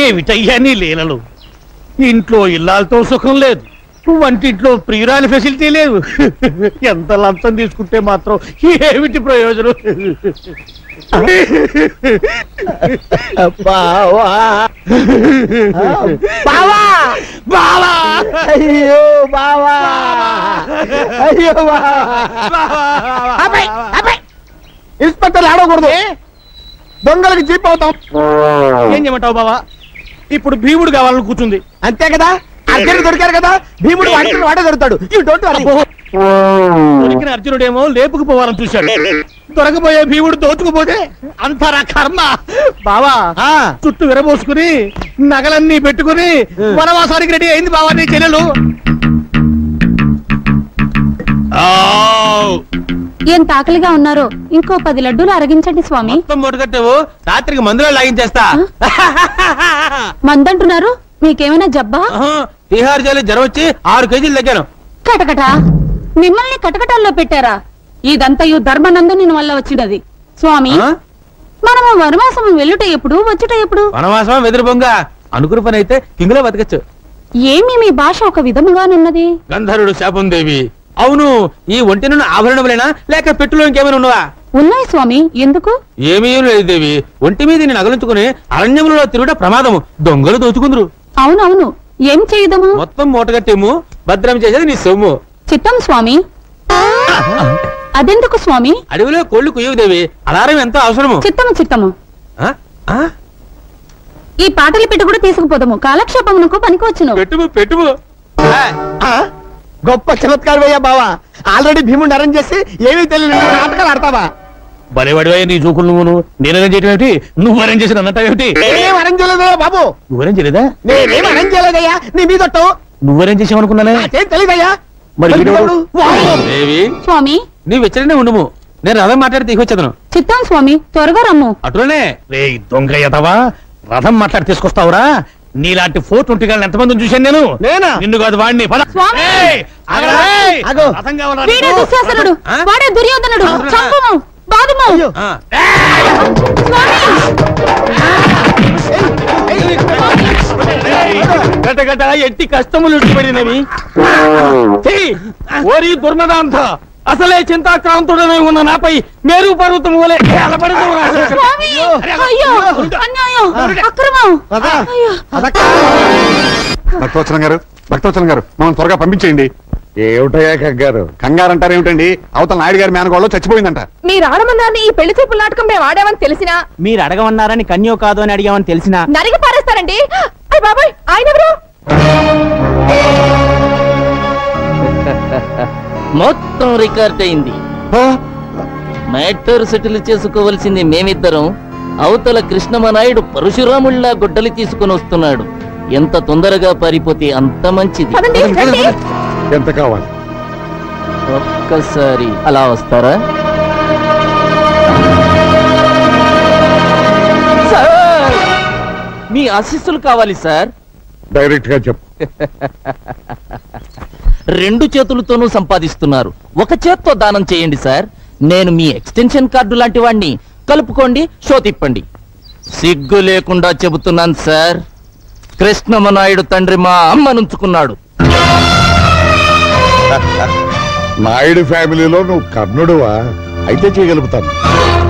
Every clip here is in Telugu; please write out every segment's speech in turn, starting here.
ఏమిటయ్యా నీ లీలలు? ఇంట్లో ఇల్లాలతో సుఖం లేదు, వంటింట్లో ప్రియురాలి ఫెసిలిటీ లేదు. ఎంత లంచం తీసుకుంటే మాత్రం ఏమిటి ప్రయోజనం? బావా బావా బావా, అయ్యో బావా, అయ్యో ఇన్స్పెక్టర్ ఆడకూడదు, దొంగలకి జీప్ అవుతాం. ఏం చేయమంటావు బావా? ఇప్పుడు భీముడు కావాలని కూర్చుంది అంతే కదా, అర్జునుడు దొరికారు కదా, భీముడు వాడే దొరుకుతాడు. You don't worry. దొరికిన అర్జునుడేమో లేపుకుపోవాలని చూశాడు, దొరకపోయే భీముడు దోచుకుపోతే అంతరా కర్మ. బావా చుట్టూ విరబోసుకుని నగలన్నీ పెట్టుకుని వనవాసానికి రెడీ అయింది బావా నీ చెల్లెలు. ఎంత ఆకలిగా ఉన్నారో, ఇంకో 10 లడ్డూలు అరగించండి స్వామి. మొట్టకట్టావు, రాత్రికి మందులో లాగించేస్తా. మందంటున్నారు, మీకేమైనా జబ్బా? తిహార్ జైలు జ్వరం వచ్చి 6 కేజీలు తగ్గాను. కటకట, మిమ్మల్ని కటకటాల్లో పెట్టారా? ఇదంతయు ధర్మనందుని వల్ల వచ్చినది స్వామి. మనము వనవాసం వెళ్ళుట ఎప్పుడు, వచ్చుట ఎప్పుడు? వనవాసం వెదురు బొంగ, అనుకున్న పని అయితే కింగులో బతకచ్చు. ఏమి మీ భాష ఒక విధముగానున్నది? గంధర్వుడు శాపం దేవి. అవును, ఈ ఒంటినున్న ఆభరణములేనా లేక పెట్టులో ఇంకేమైనా ఉన్నవా? ఉన్నాయి స్వామి. ఎందుకు? ఏమీ లేదు దేవి, ఒంటి మీద నేను నగలుంచుకుని అరణ్యములలో తిరుగుట ప్రమాదము, దొంగలు దోచుకుందరు. అవునవును, ఏం చేయదము? మొత్తం మూటగట్టేము, భద్రం చేసేది నీ సొమ్ము. చిత్తం స్వామి. అదెందుకు స్వామి? అడవిలో కోళ్లు కుయ్యవు దేవి, అలారం ఎంతో అవసరము. చిత్తము చిత్తము. ఈ పాటలు పెట్టి కూడా తీసుకుపోదాము, కాలక్షేపమునకు పనికొచ్చును. పెట్టుము పెట్టుము. గొప్ప చమత్కారం అయ్యా బావా. ఆల్రెడీ భీముడిని అరేంజ్ చేసి ఏమీ తెలియదు నాటకాలు ఆడతావా? బలివాడివే నీ చూకులు నువ్వును. నేను అరేంజ్ చేయటం ఏమిటి, నువ్వు అరేంజ్ చేసిన అన్నట్టేమిటి? నేనేం అరేంజ్ చేయలేదయ్యా బాబు. నువ్వు అరేంజ్ చేయలేదా? నేనేం అరేంజ్ చేయలేదయ్యా, నీ మీదొట్టు. నువ్వు అరేంజ్ చేసావనుకున్నానే. ఏం తెలియదయ్యా. మరి దేవి స్వామి నీవు వెచ్చడనే ఉండుము, నేను రథం మాట్లాడి తీసుకొచ్చేదను. చిత్తం స్వామి, త్వరగా రమ్ము. అటులోనే రే దొంగ యతవా, రథం మాట్లాడి తీసుకొస్తావురా? నీలాంటి 420 గాళ్ళని ఎంతమందిని చూశాను నేను. నేనా? నిన్ను కాదు వాడిని. వీడే దుశ్శాసనుడు, వాడే దుర్యోధనుడు. చంపుము, బాదుము. గటగట ఎట్టి కష్టములు పడినవి. ఓరి దుర్మదాంత, అసలే చింతాక్రాంతుడనే ఉన్న నాపై మేరు పర్వతం వలె భక్తవచనం గారు, భక్తవచనం గారు, మమ్మల్ని త్వరగా పంపించేయండి. ఏమిటయ్యా కంగారు? కంగారు అంటారు ఏమిటండి? అవతల నాయుడు గారి మేనగోళ్ళు చచ్చిపోయిందంట. మీరు ఆడమన్నారని ఈ పెళ్లి చూపుల నాటకం మేము ఆడామని తెలిసినా, మీరు అడగమన్నారని కన్యో కాదు అని అడిగామని తెలిసినా నరిగి పారేస్తారండి. అయ్య బాబాయ్, ఆయన ఎవరు? మొత్తం రికార్డ్ అయింది. మ్యాటర్ సెటిల్ చేసుకోవలసింది మేమిద్దరం. అవతల కృష్ణమనాయుడు పరశురాముళ్లా గుడ్డలు తీసుకుని వస్తున్నాడు. ఎంత తొందరగా పారిపోతే అంత మంచిది. ఎంత కావాలి? ఒక్కసారి అలా వస్తారా? సార్, మీ ఆశీస్సులు కావాలి సార్. డైరెక్ట్ గా చెప్పు. 2 చేతులతోనూ సంపాదిస్తున్నారు, ఒక చేత్తో దానం చేయండి సార్. నేను మీ ఎక్స్టెన్షన్ కార్డు లాంటి వాడిని. కలుపుకోండి, షో తిప్పండి. సిగ్గు లేకుండా చెబుతున్నాను సార్, కృష్ణమనాయుడు తండ్రి మా అమ్మనుంచుకున్నాడు. నాయుడు ఫ్యామిలీలో నువ్వు కర్ణుడువా? అయితే చేయగలుగుతాను.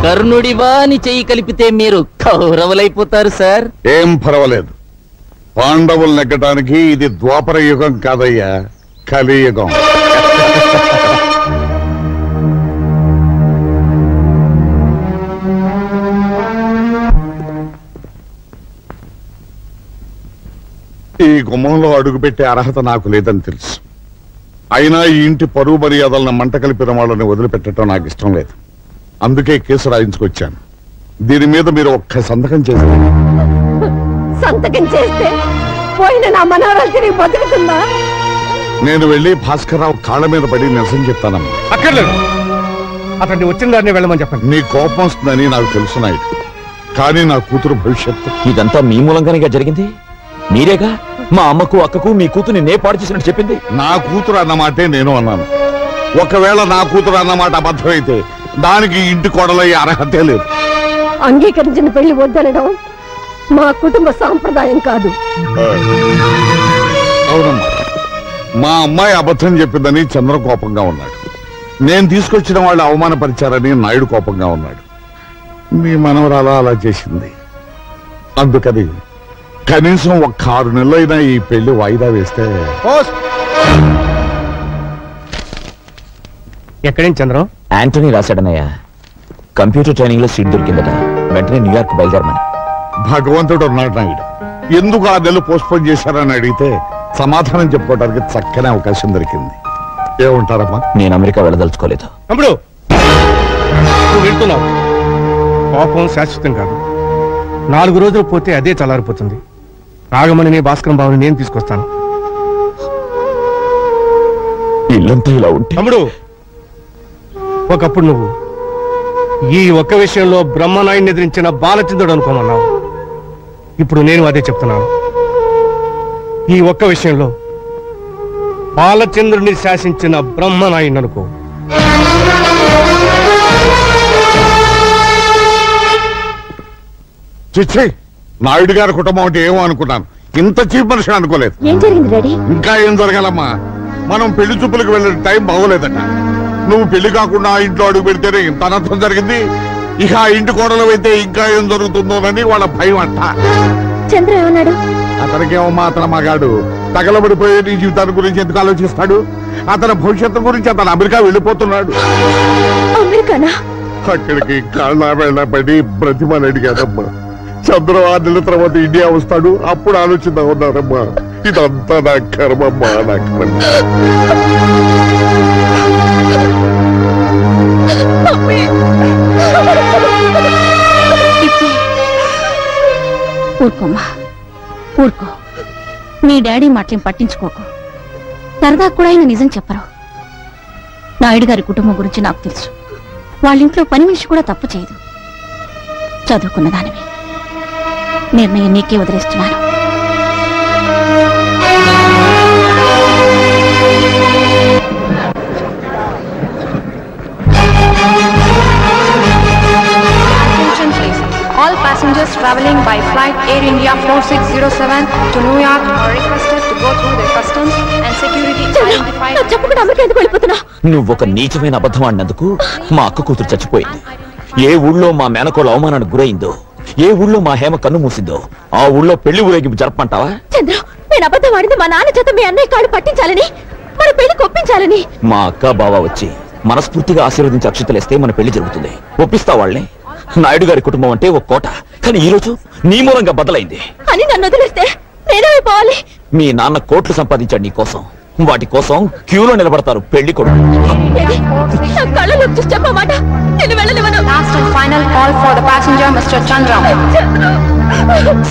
కర్ణుడివా అని చెయ్యి కలిపితే మీరు కౌరవులైపోతారు సార్. ఏం పర్వాలేదు. పాండవులు నెగ్గటానికి ఇది ద్వాపర యుగం కాదయ్యా, కలియుగం. ఈ గుమ్మంలో అడుగుపెట్టే అర్హత నాకు లేదని తెలుసు. అయినా ఈ ఇంటి పరువు మర్యాదలను మంట కలిపిన వాళ్ళని వదిలిపెట్టడం నాకు ఇష్టం లేదు. అందుకే కేసు రాయించుకొచ్చాను. దీని మీద మీరు ఒక్క సంతకం చేశారు. సంతకం చేస్తే పోయిన నా మనవరాలు తిరిగి బతుకుతుందా? నేను వెళ్ళి భాస్కర్రావు కాళ్ళ మీద పడి నిరసన చెప్తానమ్మా. అక్కర్లేదు, అతన్ని వచ్చిన దాన్ని వెళ్ళమని చెప్పండి. నీ కోపం వస్తుందని నాకు తెలుసు నాయుడు, కానీ నా కూతురు భవిష్యత్తు. ఇదంతా మీ మూలంగానే జరిగింది. మీరేగా మా అమ్మకు అక్కకు మీ కూతుర్ని నే పాడు చేసినట్టు చెప్పింది. నా కూతురు అన్నమాటే నేను అన్నాను. ఒకవేళ నా కూతురు అన్నమాట అబద్ధమైతే దానికి ఇంటి కోడలయ్యే అర్హతే లేదు. అంగీకరించిన పెళ్లి వద్దనడం మా కుటుంబ సాంప్రదాయం కాదు. అవునమ్మా, మా అమ్మాయి అబద్ధం చెప్పిందని చంద్ర కోపంగా ఉన్నాడు. నేను తీసుకొచ్చిన వాళ్ళు అవమానపరిచారని నాయుడు కోపంగా ఉన్నాడు. మీ మనవరాలు అలా చేసింది. అందుకని కనీసం ఒక్క 6 నెలలైనా ఈ పెళ్లి వాయిదా వేస్తే. ఎక్కడేం చంద్రం? యాంటనీ రాశాడనయ్యా, కంప్యూటర్ ట్రైనింగ్ లో సీట్ దొరికిందట, వెంటనే న్యూయార్క్ బయలుదేరమని. భగవంతుడు ఉన్నాడు నాయుడు. ఎందుకు 6 నెలలు పోస్ట్పోన్ చేశారని అడిగితే సమాధానం చెప్పుకోవడానికి చక్కని అవకాశం దొరికింది. ఏమంటారమ్మా? నేను అమెరికా వెళ్ళదలుచుకోలేదు. తమ్ముడు, నువ్వు వెళ్తున్నావు. కోపం శాశ్వతం కాదు. 4 రోజులు పోతే అదే చల్లారిపోతుంది. నాగమణిని భాస్కరం బాబుని నేను తీసుకొస్తాను. ఇల్లంతా ఇలా ఉంటే తమ్ముడు, ఒకప్పుడు నువ్వు ఈ ఒక్క విషయంలో బ్రహ్మనాయుడిని ఎదిరించిన బాలచంద్రుడు అనుకోమన్నావు. ఇప్పుడు నేను అదే చెప్తున్నాను. ఈ ఒక్క విషయంలో బాలచంద్రుడిని శాసించిన బ్రహ్మనాయుడిని అనుకో. చిచ్చి, నాయుడు గారి కుటుంబం అంటే ఏమో అనుకున్నాను. ఇంత చీప్ మనిషి అనుకోలేదు. ఏం జరిగింది డాడీ? ఇంకా ఏం జరగాలమ్మా? మనం పెళ్లి చూపులకు వెళ్ళే టైం బాగోలేదట. నువ్వు పెళ్లి కాకుండా ఆ ఇంట్లో అడుగు పెడితేనే ఇంత అనర్థం జరిగింది. ఇక ఆ ఇంటి కోడలు అయితే ఇంకా ఏం జరుగుతుందోనని వాళ్ళ భయం అంట. చంద్ర ఏమన్నాడు? అతనికేమమ్మా, అతను మగాడు. తగలబడిపోయే నీ జీవితాన్ని గురించి ఎందుకు ఆలోచిస్తాడు? అతని భవిష్యత్తు గురించి అతను అమెరికా వెళ్ళిపోతున్నాడు. అమెరికానా? అక్కడికి కాళ్ళ వెళ్ళబడి బ్రతిమని అడిగానమ్మా. చంద్ర 6 నెలల తర్వాత ఇండియా వస్తాడు, అప్పుడు ఆలోచిద్దాం ఉన్నారమ్మా. ఇదంతా నా కర్మమ్మా, నా కర్మ. ఊరుకోమ్మా, ఊరుకో. మీ డాడీ మాటలేం పట్టించుకోకు. సరదా కూడా ఆయన నిజం చెప్పరు. నాయుడు గారి కుటుంబం గురించి నాకు తెలుసు. వాళ్ళింట్లో పని మనిషి కూడా తప్పు చేయదు. చదువుకున్న దానివి. నిర్ణయం నీకే వదిలేస్తున్నాను. All passengers traveling by flight Air India 4607 to New York are requested to go through the customs and security identified. చెప్పకుండా అమెరికా ఎందుకు వెళ్ళిపోతున్నా? నువ్వొక నీచమైన అబద్ధం ఆడినందుకు మా అక్క కూతురు చచ్చిపోయింది. ఏ ఊళ్ళో మా మేనకోళ్ళ అవమానానికి గురైందో, ఏ ఊళ్ళో మా హేమ కన్ను మూసిందో, ఆ ఊళ్ళో పెళ్లి ఊరేగింపు జరపమంటావా? చంద్ర, నేను అబద్ధం ఆడింది మా నాన్న చేత మీ అన్నయ్య కాళ్ళు పట్టించాలని, మన పెళ్లి కొప్పించాలని. మా అక్క బావ వచ్చి మనస్ఫూర్తిగా ఆశీర్వదించి అక్షతలేస్తే మన పెళ్లి జరుగుతుంది. ఒప్పిస్తా వాళ్ళని. నాయుడు గారి కుటుంబం అంటే ఒక కోట, కానీ ఈ రోజు నీ మూలంగా బదలైంది అని నన్ను వదిలేస్తే నేనేమైపోవాలి? మీ నాన్న కోట్లు సంపాదించాడు నీ కోసం. వాటి కోసం క్యూలో నిలబడతారు పెళ్లి కొడుకు. కళ్ళలో చూసి చెప్పమాట, నేను వెళ్ళలేవను. Last and final call for the passenger, Mr. Chandra.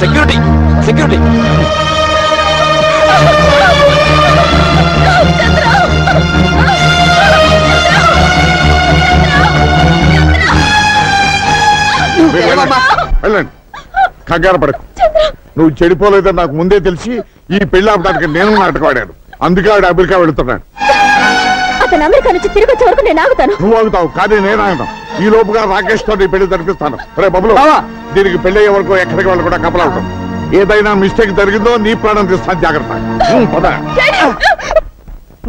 Security, security. వెళ్ళండి, కంగారు పడకు. నువ్వు చెడిపోలేదని నాకు ముందే తెలిసి ఈ పెళ్లి ఆపడానికి నేను నాటకం ఆడాను. అందుకే ఆవిడ అమెరికా వెళుతున్నాడు. అతను అమెరికా నుంచి తిరిగి వచ్చే వరకు నేను ఆగుతాను. నువ్వు ఆగుతావు, కానీ నేను ఆగుతాను. ఈ లోపుగా రాకేష్ తో నీ పెళ్లి జరిపిస్తాను. రే బబులు, దీనికి పెళ్లి అయ్యే వరకు ఎక్కడికి వాళ్ళు కూడా కప్పలవుతాం. ఏదైనా మిస్టేక్ జరిగిందో నీ ప్రాణం తీస్తాను, జాగ్రత్త. పద.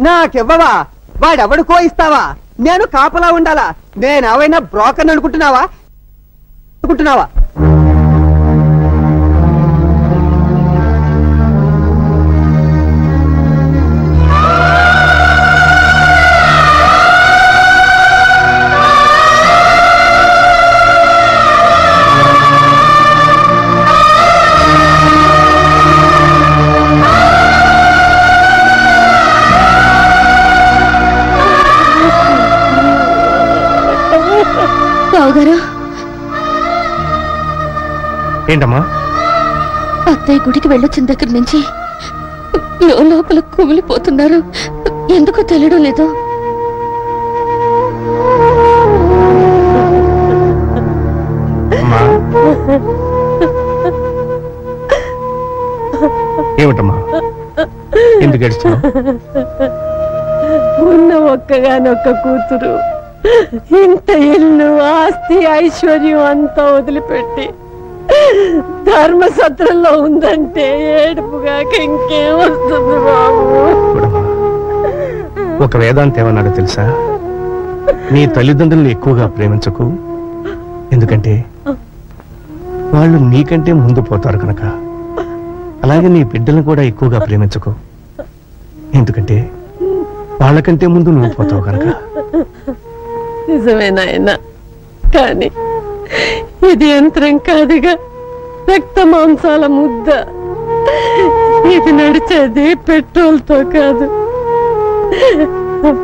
నాకివ్వవా? వాడెవడికో ఇస్తావా? నేను కాపలా ఉండాలా? నేను ఏమైనా బ్రోకర్ అనుకుంటున్నావా? బావగారు, ఏంటమ్మా? అత్తయ్య గుడికి వెళ్ళొచ్చిన దగ్గర నుంచి లోపల కుమిలిపోతున్నారు. ఎందుకో తెలియడం లేదు. ఏమిటమ్మా, ఎందుకు ఏడుస్తున్నావు? ఉన్న ఒక్కగానొక్క కూతురు ఇంత ఇల్లు, ఆస్తి, ఐశ్వర్యం అంతా వదిలిపెట్టి ధర్మసత్రంలో ఉందంటే ఏడుపుగాక ఇంకేం వస్తుంది బాబు. ఒక వేదాంత ఏమన్నాడో తెలుసా? నీ తల్లిదండ్రులను ఎక్కువగా ప్రేమించకు, ఎందుకంటే వాళ్ళు నీకంటే ముందు పోతారు కనుక. అలాగే నీ బిడ్డలను కూడా ఎక్కువగా ప్రేమించకు, ఎందుకంటే వాళ్ళకంటే ముందు నువ్వు పోతావు కనుక. నిజమే నాయన, కానీ ఇది యంత్రం కాదుగా, రక్త మాంసాల ముద్ద. ఇది నడిచేది పెట్రోల్ తో కాదు,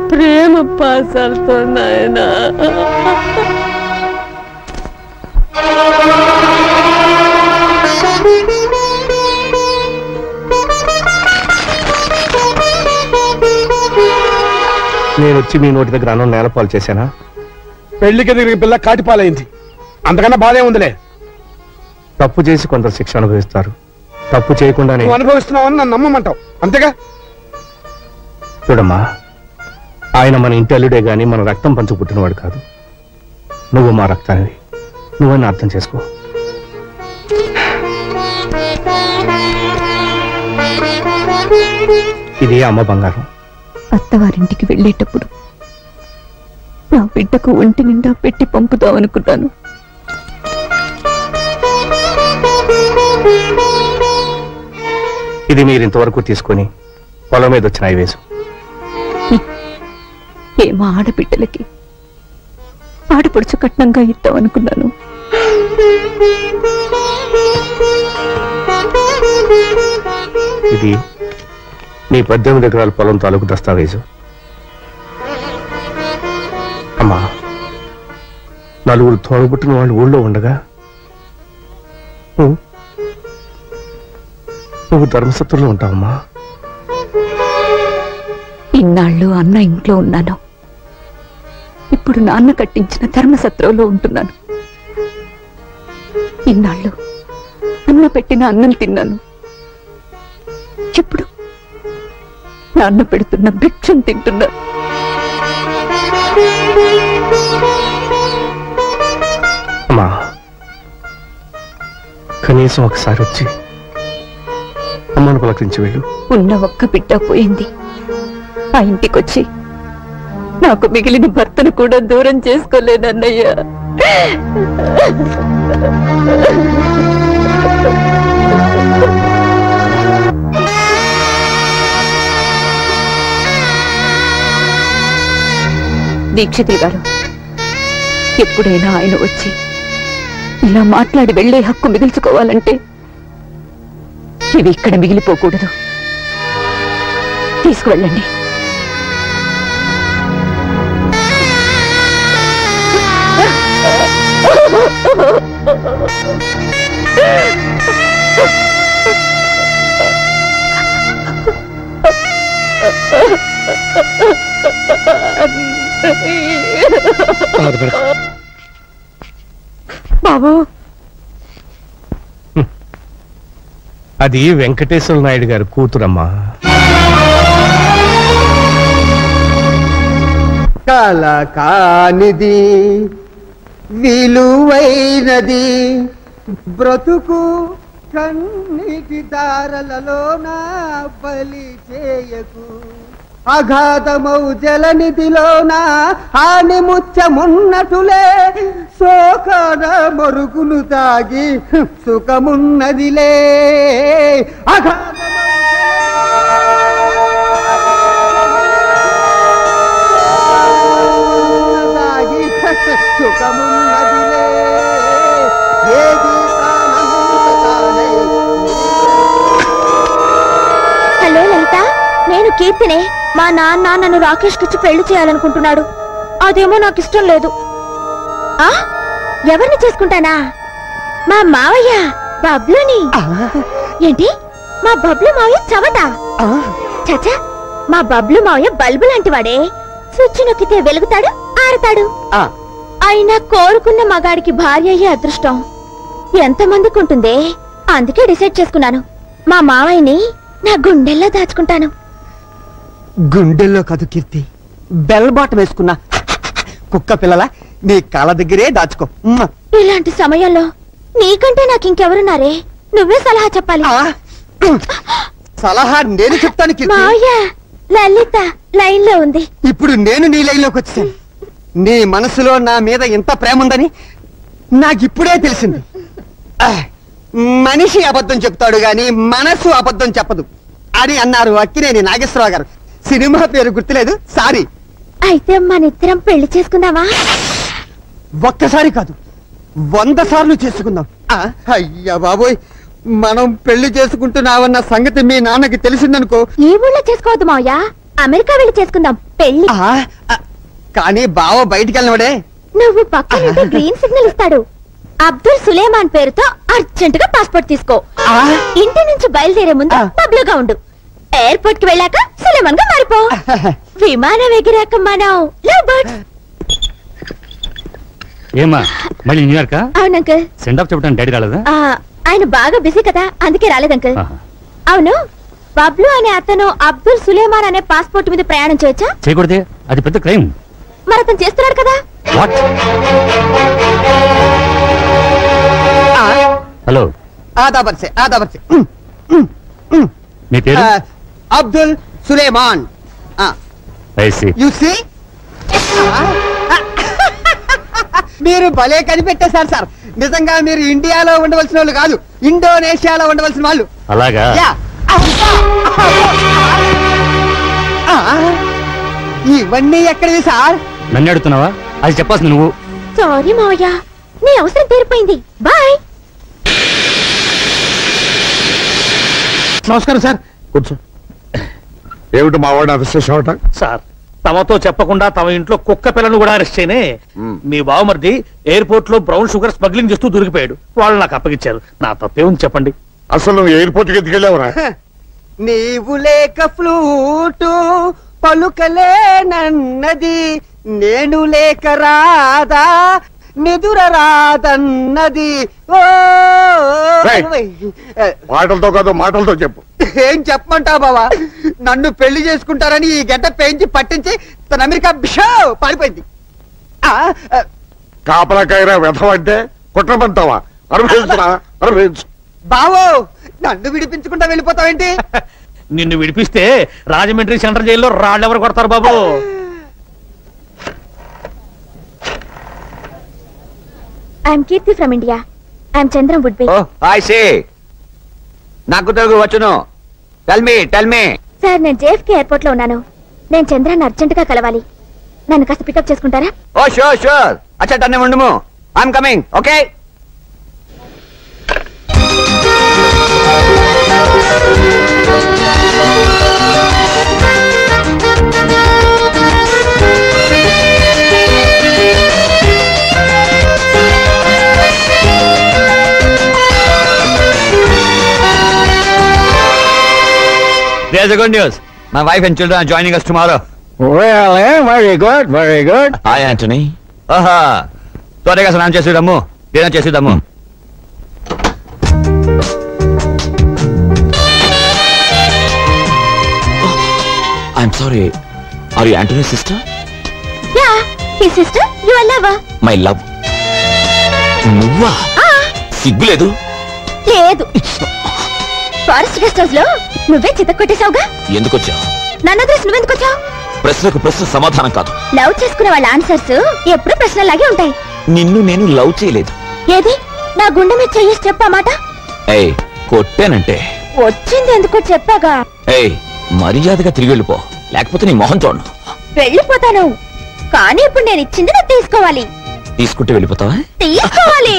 ప్రేమ పాసాలతో నాయనా. నేను వచ్చి మీ నోటి దగ్గర అన్నం నేలపాలు చేశానా? పెళ్లికి తిరిగి పిల్ల కాటిపాలైంది, అంతకన్నా బాధే ఉందిలే. తప్పు చేసి కొందరు శిక్ష అనుభవిస్తారు, తప్పు చేయకుండానే. నువ్వు అనుభవిస్తున్నావని నన్ను నమ్మమంటావు అంతేగా? చూడమ్మా, ఆయన మన ఇంటి అల్లుడే గాని మన రక్తం పంచు పుట్టినవాడు కాదు. నువ్వు మా రక్తానివి, నువ్వని అర్థం చేసుకో. ఇది అమ్మ బంగారం. అత్తవారింటికి వెళ్ళేటప్పుడు నా బిడ్డకు ఒంటి నిండా పెట్టి పంపుదామనుకున్నాను. ఇది మీరు ఇంతవరకు తీసుకొని పొలం మీద వచ్చిన ఐవేసు. ఏమా ఆడబిడ్డలకి ఆడపడుచు కట్నంగా ఇద్దామనుకున్నాను. ఇది నీ 18 ఎకరాల పొలం తాలూకు దస్తావేజు. అమ్మా, నలుగురు తోడబుట్టిన వాళ్ళు ఊళ్ళో ఉండగా నువ్వు ధర్మసత్రంలో ఉంటావమ్మా. ఇన్నాళ్ళు అన్న ఇంట్లో ఉన్నాను, ఇప్పుడు నాన్న కట్టించిన ధర్మసత్రంలో ఉంటున్నాను. ఇన్నాళ్ళు అన్న పెట్టిన అన్నం తిన్నాను, ఇప్పుడు నాన్న పెడుతున్న భిక్షం తింటున్నా. అమ్మా, కనీసం ఒకసారి వచ్చి అమ్మను పలకరించి వెళ్ళు. ఉన్న ఒక్క బిడ్డ పోయింది, ఆ ఇంటికొచ్చి నాకు మిగిలిన భర్తను కూడా దూరం చేసుకోలేనన్నయ్యా. దీక్షితులు గారు, ఎప్పుడైనా ఆయన వచ్చి ఇలా మాట్లాడి వెళ్లే హక్కు మిగిల్చుకోవాలంటే ఇవి ఇక్కడ మిగిలిపోకూడదు. తీసుకువెళ్ళండి. బాబు, అది వెంకటేశ్వర నాయుడు గారు కూతురమ్మా. కల కానిది విలువైనది బ్రతుకు కన్నీటి దారలలోన బలి చేయకు. అగాధమౌ జలనిధిలోన ఆని ముచ్చమున్నటులే శోకన మరుగును తాగి సుఖమున్నదిలే. తాగి సుఖమున్నదిలే. హలో లలిత, నేను కీర్తినే. మా నాన్న నన్ను రాకేష్ కిచ్చి పెళ్లి చేయాలనుకుంటున్నాడు. అదేమో నాకు ఇష్టం లేదు. ఆ ఎవరిని చేసుకుంటానా? మా మావయ్య బబ్లుని. ఏంటి, మా బబ్లు మావయ్య చవట? చచ్చా, మా బబ్లు మావయ్య బల్బు లాంటి వాడే. స్విచ్ నొక్కితే వెలుగుతాడు, ఆడతాడు. అయినా కోరుకున్న మగాడికి భార్య అయ్యే అదృష్టం ఎంతమందికి ఉంటుంది. అందుకే డిసైడ్ చేసుకున్నాను, మా మావయ్యని నా గుండెల్లో దాచుకుంటాను. గుండెల్లో కాదు కీర్తి, బెల్ బాటం వేసుకున్నా కుక్క పిల్లల నీ కాళ్ళ దగ్గరే దాచుకో. ఇలాంటి సమయంలో నీకంటే నాకు ఇంకెవరున్నారే? నువ్వే సలహా చెప్పాలి. సలహా నేను చెప్తాను కీర్తి. మావయ్య, లలిత లైన్ లో ఉంది. ఇప్పుడు నేను నీ లైన్ లోకి వచ్చాను. నీ మనసులో నా మీద ఎంత ప్రేమ ఉందని నాకిప్పుడే తెలిసింది. మనిషి అబద్ధం చెప్తాడు గాని మనసు అబద్ధం చెప్పదు అని అన్నారు అక్కినేని నాగేశ్వరరావు గారు. సినిమా పేరు గుర్తులేదు, సారీ. అయితే మనిద్దరం పెళ్లి చేసుకుందామా? ఒక్కసారి కాదు, 100 సార్లు చేసుకుందాం. అయ్యా బాబోయ్, మనం పెళ్లి చేసుకుంటున్నావన్న సంగతి మీ నాన్నకి తెలిసిందనుకో. ఈ ఊళ్ళో చేసుకోవద్దు మావయ్య, అమెరికా వెళ్ళి చేసుకుందాం పెళ్లి. కానీ బావ బయటికి వెళ్ళినవాడే. నువ్వు పక్కన గ్రీన్ సిగ్నల్ ఇస్తాడు. అబ్దుల్ సులేమాన్ పేరుతో అర్జెంట్ గా పాస్పోర్ట్ తీసుకో. ఇంటి నుంచి బయలుదేరే ముందు పబ్ గా ఉండు. ఎయిర్పోర్ట్ కి వెళ్ళాక సులేమాన్ గా మారిపో. విమానం ఎగిరాక మనం లవ్ బర్డ్స్. ఏమా మళ్ళీ న్యూయార్క్? అవును అంకుల్. సెండ్ ఆఫ్ చెప్పడానికి డాడీ రాలేదా? ఆయన బాగా బిజీ కదా, అందుకే రాలేదు అంకుల్. అవును, బబ్లు అనే అతను అబ్దుల్ సులేమాన్ అనే పాస్పోర్ట్ మీద ప్రయాణం చేయొచ్చా? చేయకూడదే, అది పెద్ద క్రైమ్. మరి అతను చేస్తున్నాడు కదా. హలో, ఆదాబర్సే ఆదాబర్సే. మీ పేరు? అబ్దుల్ సులేమాన్. యు సీ, మీరు భలే కనిపెట్టేశారు సార్. నిజంగా మీరు ఇండియాలో ఉండవలసిన వాళ్ళు కాదు, ఇండోనేషియాలో ఉండవలసిన వాళ్ళు. అలాగా? ఇవన్నీ ఎక్కడివి సార్? నన్ను అడుగుతున్నావా? అది చెప్పాల్సింది నువ్వు. సారీ మావయ్య, నీ అవసరం తీరిపోయింది. బాయ్. నమస్కారం సార్. కూర్చో. ఏమిటి మా వాడిని అరెస్ట్ చేసావట? సార్, తమతో చెప్పకుండా తమ ఇంట్లో కుక్క పిల్లను కూడా అరెస్ట్ చేయనే. మీ బావమరిది ఎయిర్పోర్ట్ లో బ్రౌన్ షుగర్ స్మగ్లింగ్ చేస్తూ దొరికిపోయాడు. వాళ్ళు నాకు అప్పగించారు. నా తప్పేముంది చెప్పండి. అసలు నువ్వు ఎయిర్పోర్ట్ కి ఎత్తుకెళ్ళావురా? నీవు లేక ఫ్లూటు పలుకలేనన్నది, నేను లేక రాదా నిదుర రాదన్నది. మాటలతో కాదు, మాటలతో చెప్పు. ఏం చెప్పమంటావు బావా? నన్ను పెళ్లి చేసుకుంటారని ఈ గడ్డ పెంచి పట్టించి తన అమెరికా బిషో పారిపోయింది. కాపలకాయరా వెధవంటే కుట్రమంటావా? అనుభవించురా, అనుభవించు. బావో, నన్ను విడిపించుకుంటా వెళ్ళిపోతావేంటి? నిన్ను విడిపిస్తే రాజమండ్రి సెంట్రల్ జైల్లో రాళ్ళెవరు కొడతారు బాబు? I'm Keerthi from India. I'm Chandram would be. నాకు తెలుగు వచ్చును. Tell me. సార్, నేను జేఎఫ్కే ఎయిర్పోర్ట్ లో ఉన్నాను. నేను చంద్రాన్ని అర్జెంట్ గా కలవాలి. నన్ను కాస్త పికప్ చేసుకుంటారా? Oh sure. అచ్చా టన్నే ఉండుము. I'm coming. Okay. There's a good news. My wife and children are joining us tomorrow. Well, very good, very good. Hi, Anthony. Aha. త్వరగా స్నానం చేసేద్దాము, డిన్నర్ చేసేద్దాము. I'm sorry. Are you Anthony's sister? Yeah, his sister. You are lover. My love. నువ్వా? సిగ్గులేదు? లేదు. ఫారెస్ట్ గెస్ట్ హౌస్ లో నువ్వే చిత్త కొట్టేశావుగా. ఎందుకు వచ్చావు? నన్ను అడ్రస్ నువ్వెందుకు వచ్చావు? ప్రశ్నకు ప్రశ్న సమాధానం కాదు. లవ్ చేసుకునే వాళ్ళ ఆన్సర్స్ ఎప్పుడు ప్రశ్నలాగే ఉంటాయి. నిన్ను నేను లవ్ చేయలేదు. ఏది? నా గుండె మీద చెయ్యేసి చెప్పామాట. ఏయ్, కొట్టానంటే వచ్చింది ఎందుకో చెప్పాగా. ఏయ్, మర్యాదగా తిరిగి వెళ్ళిపో, లేకపోతే నీ మొహం చూడను. వెళ్ళిపోతాను, కానీ ఇప్పుడు నేను ఇచ్చింది నువ్వు తీసుకోవాలి. తీసుకుంటే వెళ్ళిపోతావా? తీసుకోవాలి.